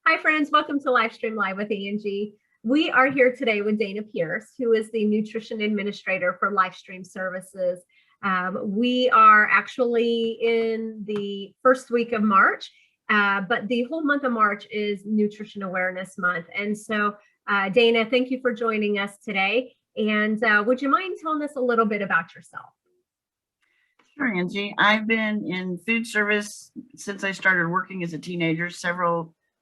Hi, friends. Welcome to LifeStream Live with Angie. We are here today with Dana Pierce, who is the Nutrition Administrator for LifeStream Services. We are actually in the first week of March, but the whole month of March is Nutrition Awareness Month. And so, Dana, thank you for joining us today. And would you mind telling us a little bit about yourself? Sure, Angie. I've been in food service since I started working as a teenager.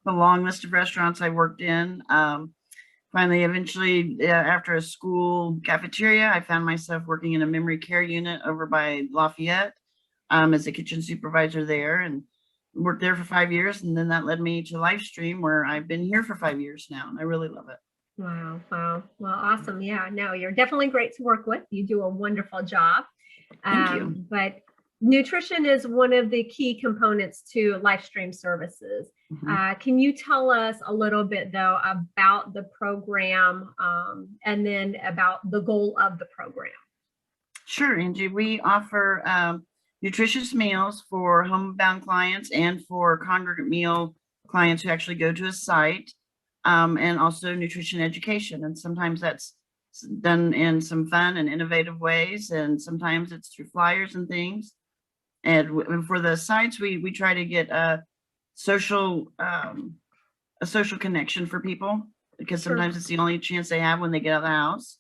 A long list of restaurants I worked in. Finally, eventually, after a school cafeteria, I found myself working in a memory care unit over by Lafayette as a kitchen supervisor there, and worked there for 5 years. And then that led me to LifeStream, where I've been here for 5 years now, and I really love it. Wow. Wow. Well, awesome. Yeah, no, you're definitely great to work with. You do a wonderful job. Thank you. But nutrition is one of the key components to LifeStream services. Can you tell us a little bit, though, about the program and then about the goal of the program? Sure, Angie. We offer nutritious meals for homebound clients and for congregate meal clients who actually go to a site, and also nutrition education. And sometimes that's done in some fun and innovative ways, and sometimes it's through flyers and things. And for the sites, we try to get a social connection for people, because sometimes it's the only chance they have when they get out of the house.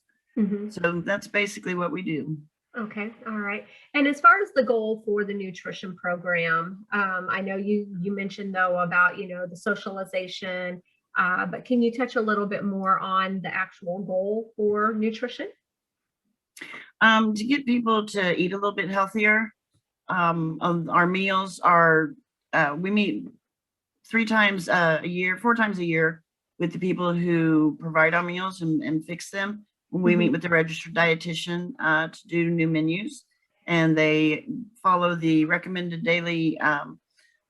So that's basically what we do. Okay. All right. And as far as the goal for the nutrition program, I know you mentioned, though, about, the socialization, but can you touch a little bit more on the actual goal for nutrition? To get people to eat a little bit healthier. Our meals are, we meet 4 times a year with the people who provide our meals and fix them. We meet with the registered dietitian to do new menus, and they follow the recommended daily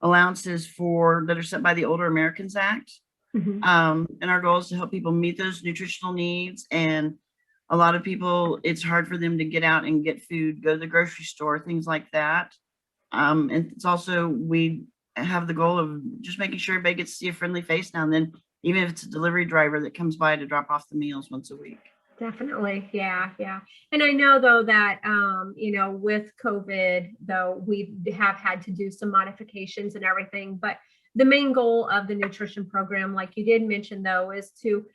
allowances that are set by the Older Americans Act. And our goal is to help people meet those nutritional needs. And a lot of people, it's hard for them to get out and get food, go to the grocery store, things like that. And it's also, we have the goal of just making sure everybody gets to see a friendly face now and then, even if it's a delivery driver that comes by to drop off the meals once a week. Definitely. Yeah. Yeah. And I know, though, that, with COVID, though, we have had to do some modifications and everything, but the main goal of the nutrition program, like you did mention, though, is to,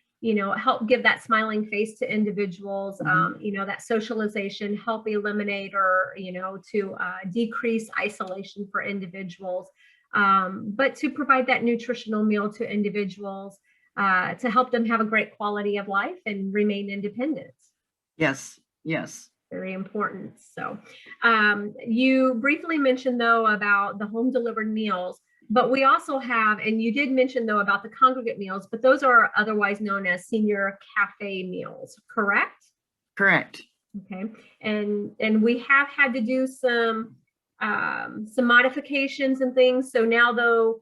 help give that smiling face to individuals, that socialization, help eliminate or, to decrease isolation for individuals, but to provide that nutritional meal to individuals to help them have a great quality of life and remain independent. Yes. Yes. Very important. So you briefly mentioned, though, about the home delivered meals, but we also have, and you did mention, though, about the congregate meals, but those are otherwise known as senior cafe meals, correct? Correct. Okay. And we have had to do some modifications and things. So now, though,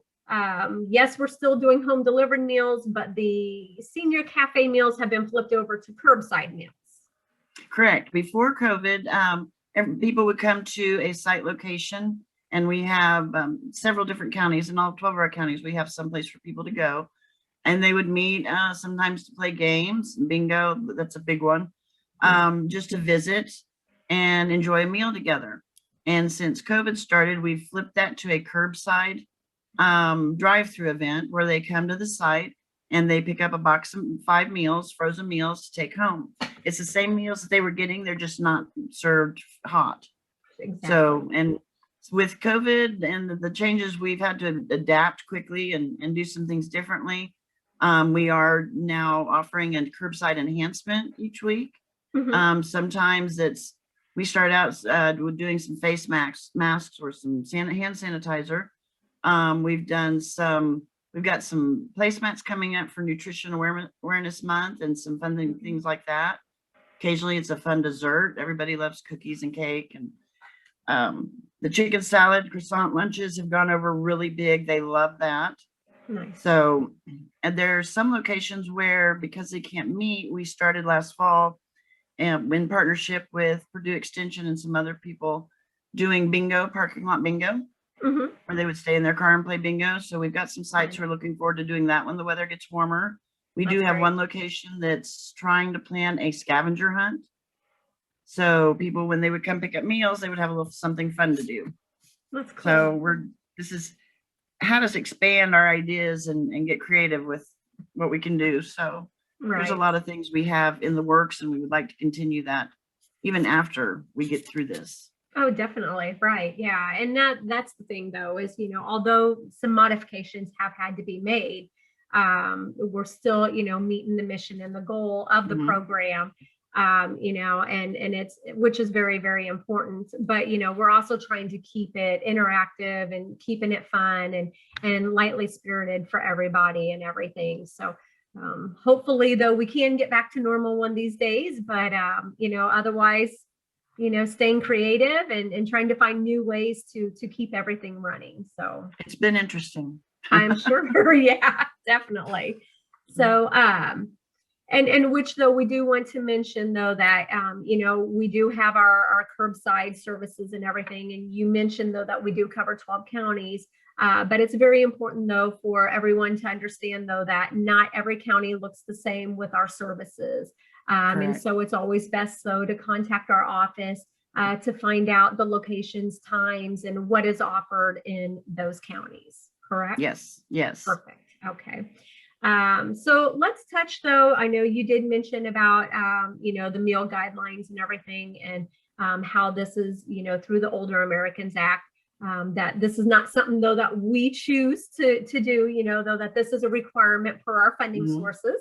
yes, we're still doing home delivered meals, but the senior cafe meals have been flipped over to curbside meals. Correct. Before COVID, people would come to a site location, and we have several different counties. In all 12 of our counties, we have someplace for people to go, and they would meet sometimes to play games, bingo, that's a big one, just to visit and enjoy a meal together. And since COVID started, we've flipped that to a curbside drive-through event where they come to the site and they pick up a box of 5 meals, frozen meals, to take home. It's the same meals that they were getting, they're just not served hot. Exactly. So, and with COVID and the changes, we've had to adapt quickly and do some things differently. We are now offering a curbside enhancement each week. Sometimes we start out with doing some face masks or some hand sanitizer. We've got some placemats coming up for Nutrition Awareness Month and some fun things like that. Occasionally it's a fun dessert. Everybody loves cookies and cake, and the chicken salad croissant lunches have gone over really big. They love that. Nice. So, and there's some locations where, because they can't meet, we started last fall and in partnership with Purdue Extension and some other people doing bingo, parking lot bingo. Hmm. where they would stay in their car and play bingo. So we've got some sites who are looking forward to doing that when the weather gets warmer. We do That's have great. one location that's trying to plan a scavenger hunt. So people, when they would come pick up meals, they would have a little something fun to do. That's cool. So this is how us expand our ideas and get creative with what we can do. So there's a Right. lot of things we have in the works, and we would like to continue that even after we get through this. Oh, definitely. Right. Yeah. And that's the thing though, is, although some modifications have had to be made, we're still, meeting the mission and the goal of the Mhm. program. And it's, which is very, very important. But, we're also trying to keep it interactive and keeping it fun and lightly spirited for everybody and everything. So hopefully though we can get back to normal one of these days, but otherwise, staying creative and trying to find new ways to keep everything running. So It's been interesting. I'm sure, yeah, definitely. So, and which though we do want to mention though that, we do have our curbside services and everything. And you mentioned though that we do cover 12 counties. But it's very important though for everyone to understand though that not every county looks the same with our services. And Correct. so it's always best though to contact our office to find out the locations, times, and what is offered in those counties. Correct? Yes. Yes. Perfect. Okay. So let's touch though, I know you did mention about, the meal guidelines and everything, and how this is, through the Older Americans Act, that this is not something though that we choose to do, though that this is a requirement for our funding Mhm. sources.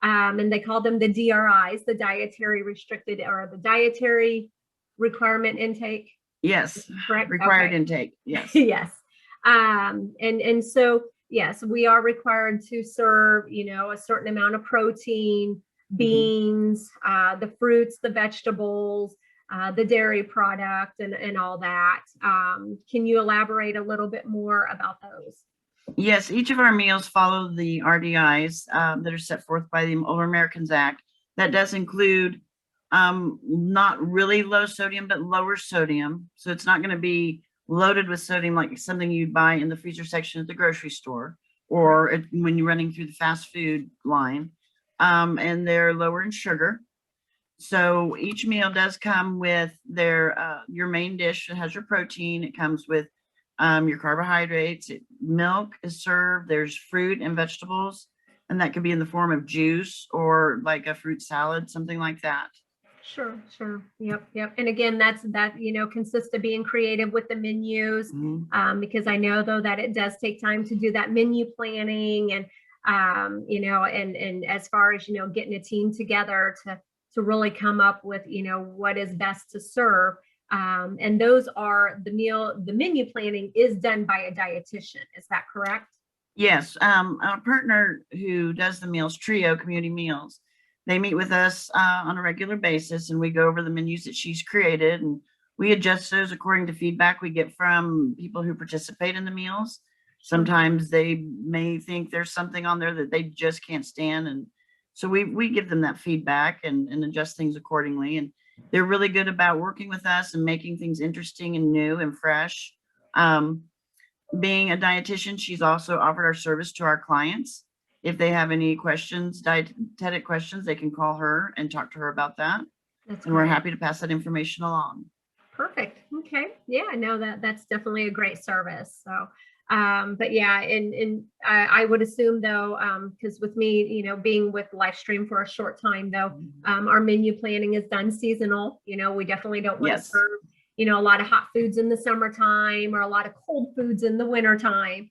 And they call them the DRIs, the dietary restricted or the dietary requirement intake. Yes. Correct? Required Okay. intake. Yes. Yes. And so, yes, we are required to serve, a certain amount of protein, beans, the fruits, the vegetables, the dairy product, and all that. Can you elaborate a little bit more about those? Yes, each of our meals follow the RDIs that are set forth by the Older Americans Act. That does include not really low sodium, but lower sodium. So it's not going to be loaded with sodium like something you'd buy in the freezer section at the grocery store or when you're running through the fast food line. And they're lower in sugar. So each meal does come with your main dish that has your protein. It comes with your carbohydrates. Milk is served. There's fruit and vegetables, and that could be in the form of juice or like a fruit salad, something like that. Sure, sure. Yep. And again, that, consists of being creative with the menus, because I know though that it does take time to do that menu planning and, and as far as, getting a team together to really come up with, what is best to serve. And those are the menu planning is done by a dietitian. Is that correct? Yes. Our partner who does the meals, Trio Community Meals, they meet with us on a regular basis, and we go over the menus that she's created, and we adjust those according to feedback we get from people who participate in the meals. Sometimes they may think there's something on there that they just can't stand, and so we give them that feedback and adjust things accordingly. And they're really good about working with us and making things interesting and new and fresh. Being a dietitian, she's also offered our service to our clients. If they have any questions, dietetic questions, they can call her and talk to her about that. That's And we're great. happy to pass that information along. Perfect. Okay. Yeah, no, that's definitely a great service. So, but yeah, and I would assume though, because with me, being with LifeStream for a short time though, our menu planning is done seasonal. We definitely don't want to Yes. serve, a lot of hot foods in the summertime or a lot of cold foods in the wintertime.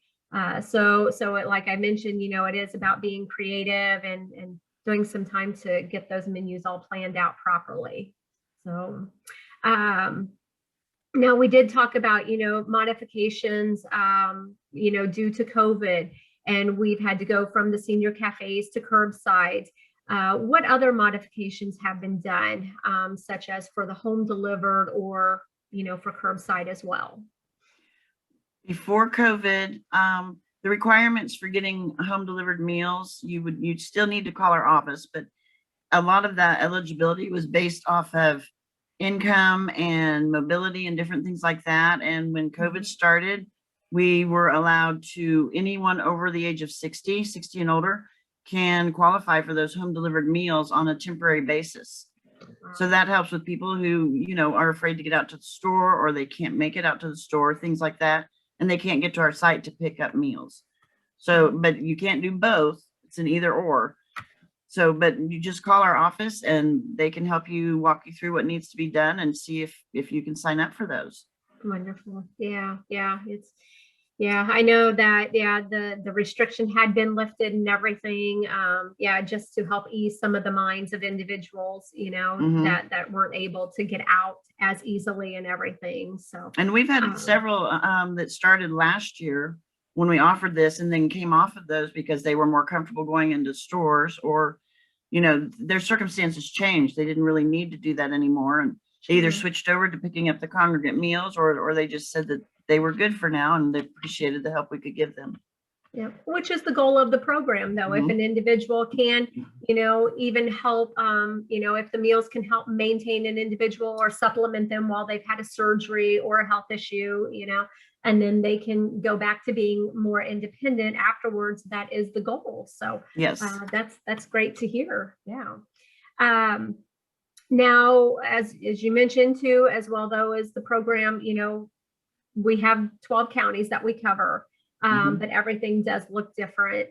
So like I mentioned, it is about being creative and doing some time to get those menus all planned out properly. So, now we did talk about, modifications, due to COVID, and we've had to go from the senior cafes to curbside. What other modifications have been done, such as for the home delivered or, for curbside as well? Before COVID, the requirements for getting home delivered meals, you'd still need to call our office, but a lot of that eligibility was based off of income and mobility and different things like that. And when COVID started, we were allowed to, anyone over the age of 60 and older can qualify for those home delivered meals on a temporary basis. So that helps with people who, you know, are afraid to get out to the store, or they can't make it out to the store, things like that. And they can't get to our site to pick up meals. So, but you can't do both. It's an either or. So, but you just call our office and they can help you, walk you through what needs to be done and see if you can sign up for those. Wonderful. Yeah. Yeah, I know that, yeah, the restriction had been lifted and everything. Yeah, just to help ease some of the minds of individuals, you know, that weren't able to get out as easily and everything. So, and we've had several that started last year when we offered this, and then came off of those because they were more comfortable going into stores, or, you know, their circumstances changed. They didn't really need to do that anymore. And they either switched over to picking up the congregate meals, or they just said that they were good for now and they appreciated the help we could give them. Yeah, which is the goal of the program, though. If an individual can, you know, even help, you know, if the meals can help maintain an individual or supplement them while they've had a surgery or a health issue, you know, and then they can go back to being more independent afterwards, that is the goal. So yes, that's great to hear. Yeah. Now, as you mentioned too, as well, though, is the program, you know, we have 12 counties that we cover, but everything does look different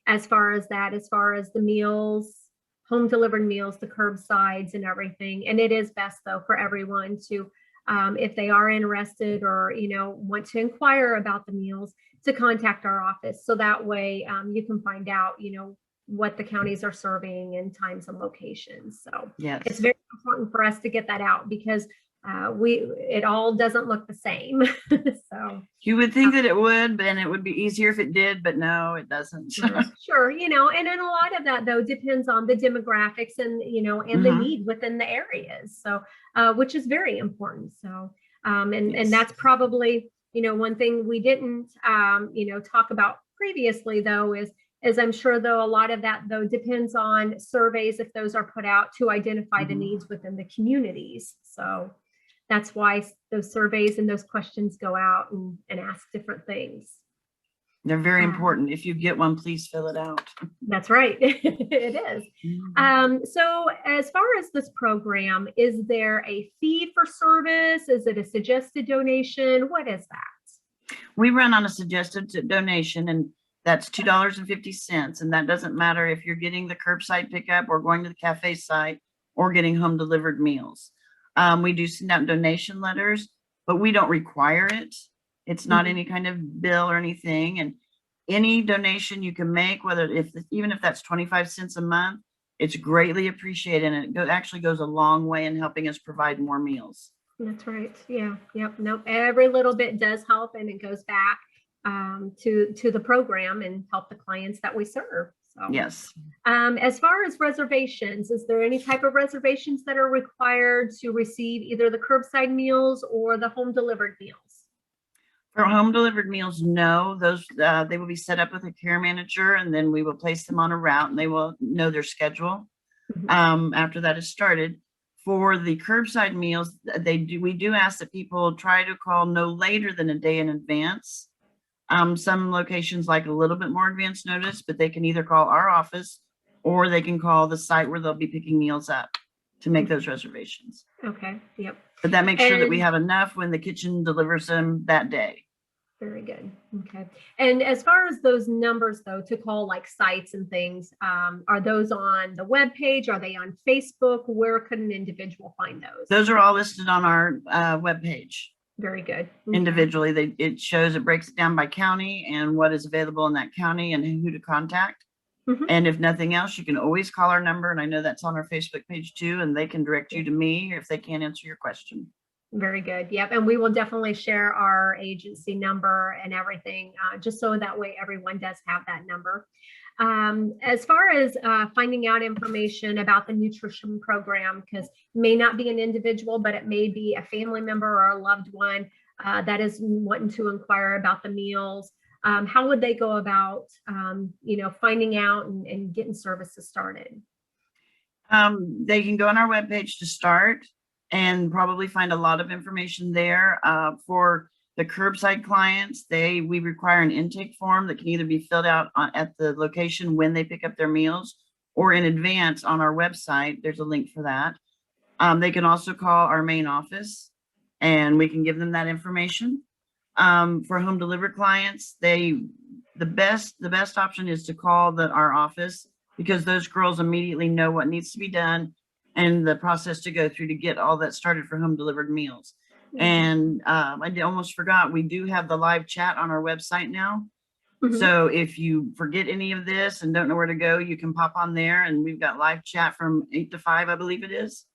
as far as that, as far as the meals, home delivered meals, the curbsides and everything. And it is best, though, for everyone to, if they are interested or, you know, want to inquire about the meals, to contact our office. So that way you can find out, you know, what the counties are serving and times and locations. So yes, it's very important for us to get that out, because it all doesn't look the same. So you would think that it would, and it would be easier if it did, but no, it doesn't. Sure, you know, and then a lot of that, though, depends on the demographics and, you know, and the need within the areas. So which is very important. So and that's probably, you know, one thing we didn't you know, talk about previously, though, is I'm sure, though, a lot of that, though, depends on surveys, if those are put out, to identify the needs within the communities. So that's why those surveys and those questions go out and ask different things. They're very important. If you get one, please fill it out. That's right. It is. So as far as this program, is there a fee for service? Is it a suggested donation? What is that? We run on a suggested donation, and that's $2.50. And that doesn't matter if you're getting the curbside pickup or going to the cafe site or getting home delivered meals. We do send out donation letters, but we don't require it. It's not any kind of bill or anything. And any donation you can make, even if that's 25 cents a month, it's greatly appreciated. And it actually goes a long way in helping us provide more meals. That's right. Yeah. Yep. Nope. Every little bit does help, and it goes back to the program and help the clients that we serve. So, yes. As far as reservations, is there any type of reservations that are required to receive either the curbside meals or the home delivered meals? For home delivered meals, no. Those they will be set up with a care manager, and then we will place them on a route, and they will know their schedule after that is started. For the curbside meals, we do ask that people try to call no later than a day in advance. Some locations like a little bit more advance notice, but they can either call our office or they can call the site where they'll be picking meals up to make those reservations. Okay. Yep. But that makes sure that we have enough when the kitchen delivers them that day. Very good. Okay. And as far as those numbers, though, to call like sites and things, are those on the web page? Are they on Facebook? Where could an individual find those? Those are all listed on our web page. Very good. Individually, it breaks it down by county and what is available in that county and who to contact. And if nothing else, you can always call our number. And I know that's on our Facebook page too, and they can direct you to me if they can't answer your question. Very good. Yep. And we will definitely share our agency number and everything, just so that way everyone does have that number. As far as finding out information about the nutrition program, because it may not be an individual, but it may be a family member or a loved one that is wanting to inquire about the meals, how would they go about, you know, finding out and getting services started? They can go on our webpage to start and probably find a lot of information there. For The curbside clients, we require an intake form that can either be filled out at the location when they pick up their meals or in advance on our website. There's a link for that. They can also call our main office and we can give them that information. For home delivered clients, the best option is to call our office, because those girls immediately know what needs to be done and the process to go through to get all that started for home delivered meals. And I almost forgot, we do have the live chat on our website now. So if you forget any of this and don't know where to go, you can pop on there, and we've got live chat from 8 to 5, I believe it is,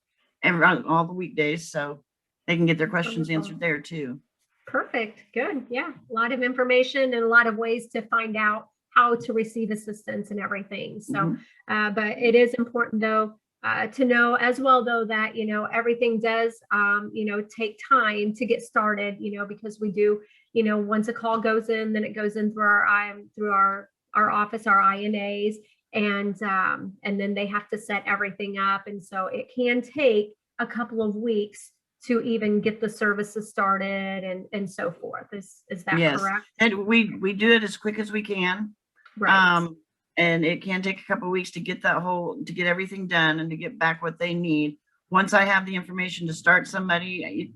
all the weekdays. So they can get their questions answered there too. Perfect. Good. Yeah. A lot of information and a lot of ways to find out how to receive assistance and everything. So, but it is important though, to know as well though, that, everything does, take time to get started, because we do, once a call goes in, then it goes in through our office, our INAs, and then they have to set everything up. And so it can take a couple of weeks to even get the services started and so forth. Is that correct? And we do it as quick as we can. Right. And it can take a couple of weeks to get everything done and to get back what they need. Once I have the information to start somebody,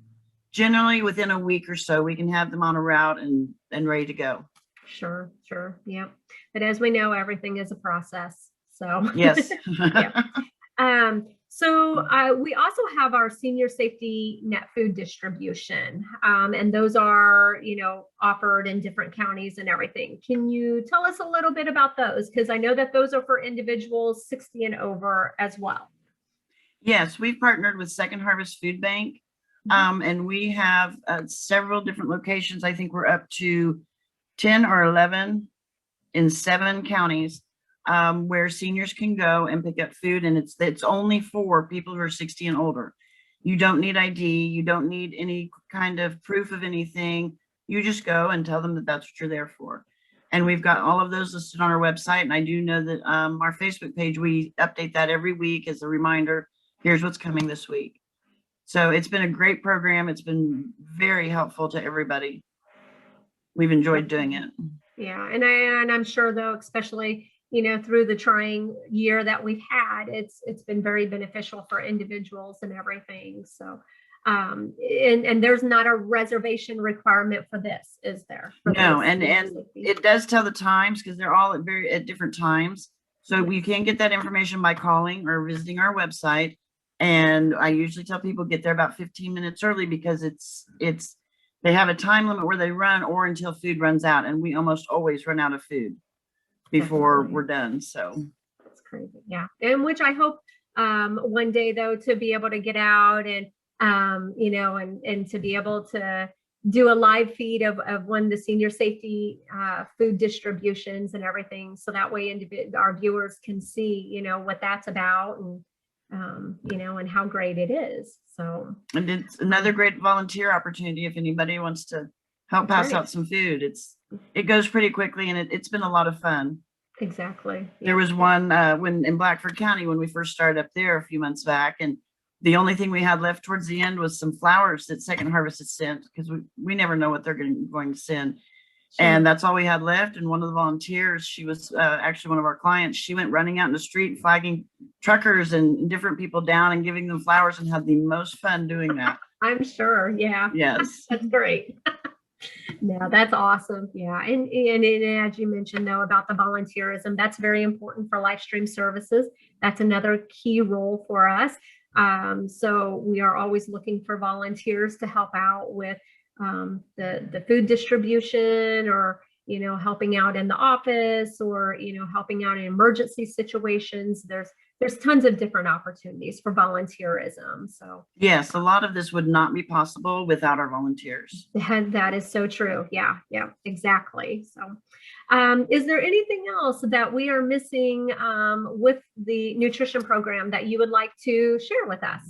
generally within a week or so, we can have them on a route and ready to go. Sure. Yeah. But as we know, everything is a process. So yes. So we also have our senior safety net food distribution, and those are, offered in different counties and everything. Can you tell us a little bit about those? Because I know that those are for individuals 60 and over as well. Yes, we've partnered with Second Harvest Food Bank, and we have several different locations. I think we're up to 10 or 11 in 7 counties. Where seniors can go and pick up food, and it's only for people who are 60 and older. You don't need ID, you don't need any kind of proof of anything. You just go and tell them that that's what you're there for. And we've got all of those listed on our website. And I do know that our Facebook page, we update that every week as a reminder. Here's what's coming this week. So it's been a great program. It's been very helpful to everybody. We've enjoyed doing it. Yeah, and I'm sure though, especially through the trying year that we've had, it's been very beneficial for individuals and everything. So, and there's not a reservation requirement for this, is there? No, and it does tell the times, because they're all at different times. So you can get that information by calling or visiting our website. And I usually tell people get there about 15 minutes early, because they have a time limit where they run, or until food runs out, and we almost always run out of food before we're done. So that's crazy. Yeah. And which I hope one day though, to be able to get out and and to be able to do a live feed of one of the senior safety food distributions and everything, so that way our viewers can see what that's about, and and how great it is. So, and it's another great volunteer opportunity if anybody wants to help pass out some food. It goes pretty quickly, and it's been a lot of fun. Exactly. Yeah. There was one when in Blackford County when we first started up there a few months back, and the only thing we had left towards the end was some flowers that Second Harvest had sent, because we never know what they're going to send. Sure. And that's all we had left. And one of the volunteers, she was actually one of our clients, she went running out in the street, flagging truckers and different people down and giving them flowers, and had the most fun doing that. I'm sure. Yeah. Yes. That's great. No, that's awesome. Yeah. And as you mentioned though, about the volunteerism, that's very important for LifeStream services. That's another key role for us. So we are always looking for volunteers to help out with the food distribution, or helping out in the office, or helping out in emergency situations. There's tons of different opportunities for volunteerism. So yes, a lot of this would not be possible without our volunteers. That is so true. Yeah, exactly. So is there anything else that we are missing with the nutrition program that you would like to share with us?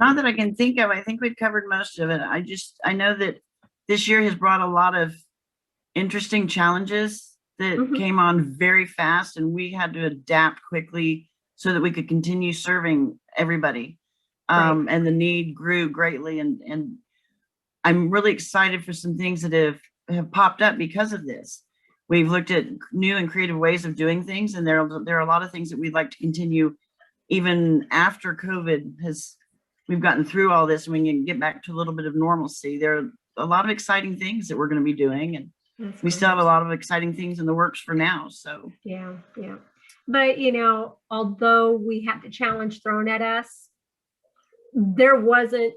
Not that I can think of. I think we've covered most of it. I know that this year has brought a lot of interesting challenges that came on very fast, and we had to adapt quickly so that we could continue serving everybody. Right. And the need grew greatly. And I'm really excited for some things that have popped up because of this. We've looked at new and creative ways of doing things, and there are a lot of things that we'd like to continue even after COVID we've gotten through all this and we can get back to a little bit of normalcy. There are a lot of exciting things that we're going to be doing, and we still have a lot of exciting things in the works for now. So yeah. But although we had the challenge thrown at us, there wasn't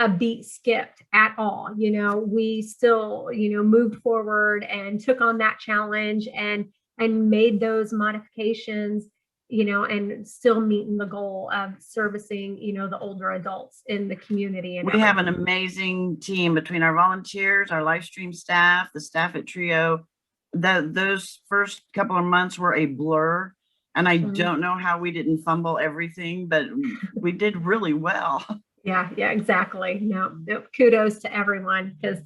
a beat skipped at all. We still, moved forward and took on that challenge and made those modifications, and still meeting the goal of servicing, the older adults in the community. And we have an amazing team between our volunteers, our LifeStream staff, the staff at Trio. Those first couple of months were a blur. And I don't know how we didn't fumble everything, but we did really well. Yeah, exactly. No, kudos to everyone, because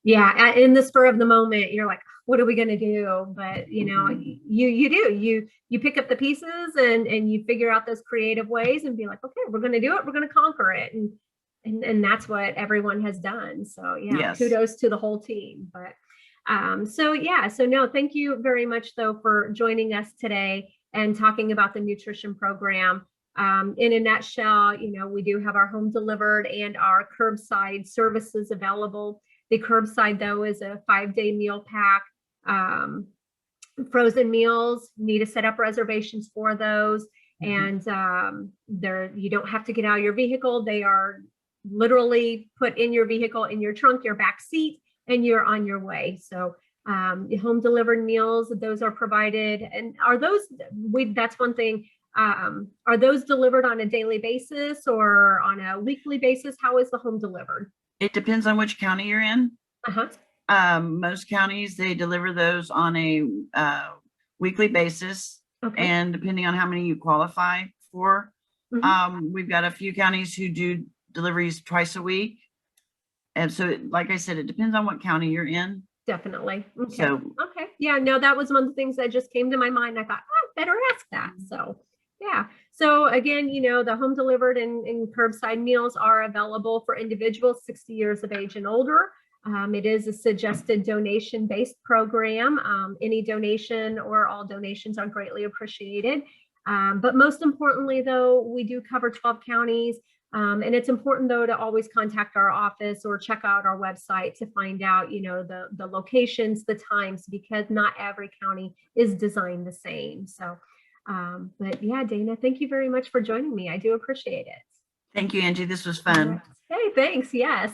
in the spur of the moment, you're like, what are we going to do? But you pick up the pieces and you figure out those creative ways and be like, okay, we're going to do it. We're going to conquer it. And that's what everyone has done. So yes. Kudos to the whole team. But so no, thank you very much though for joining us today and talking about the nutrition program. In a nutshell, we do have our home delivered and our curbside services available. The curbside, though, is a 5-day meal pack. Frozen meals, need to set up reservations for those. And you don't have to get out of your vehicle. They are literally put in your vehicle, in your trunk, your back seat, and you're on your way. So home delivered meals, those are provided. And are those, that's one thing. Are those delivered on a daily basis or on a weekly basis? How is the home delivered? It depends on which county you're in. Most counties, they deliver those on a weekly basis. Okay. And depending on how many you qualify for, we've got a few counties who do deliveries twice a week. And so, like I said, it depends on what county you're in. Definitely. Okay. So, okay. Yeah, no, that was one of the things that just came to my mind. I thought, better ask that. So so again, the home delivered and curbside meals are available for individuals 60 years of age and older. It is a suggested donation-based program. Any donation or all donations are greatly appreciated. But most importantly, though, we do cover 12 counties. And it's important, though, to always contact our office or check out our website to find out, the locations, the times, because not every county is designed the same. So but Dana, thank you very much for joining me. I do appreciate it. Thank you, Angie. This was fun. Hey, thanks. Yes.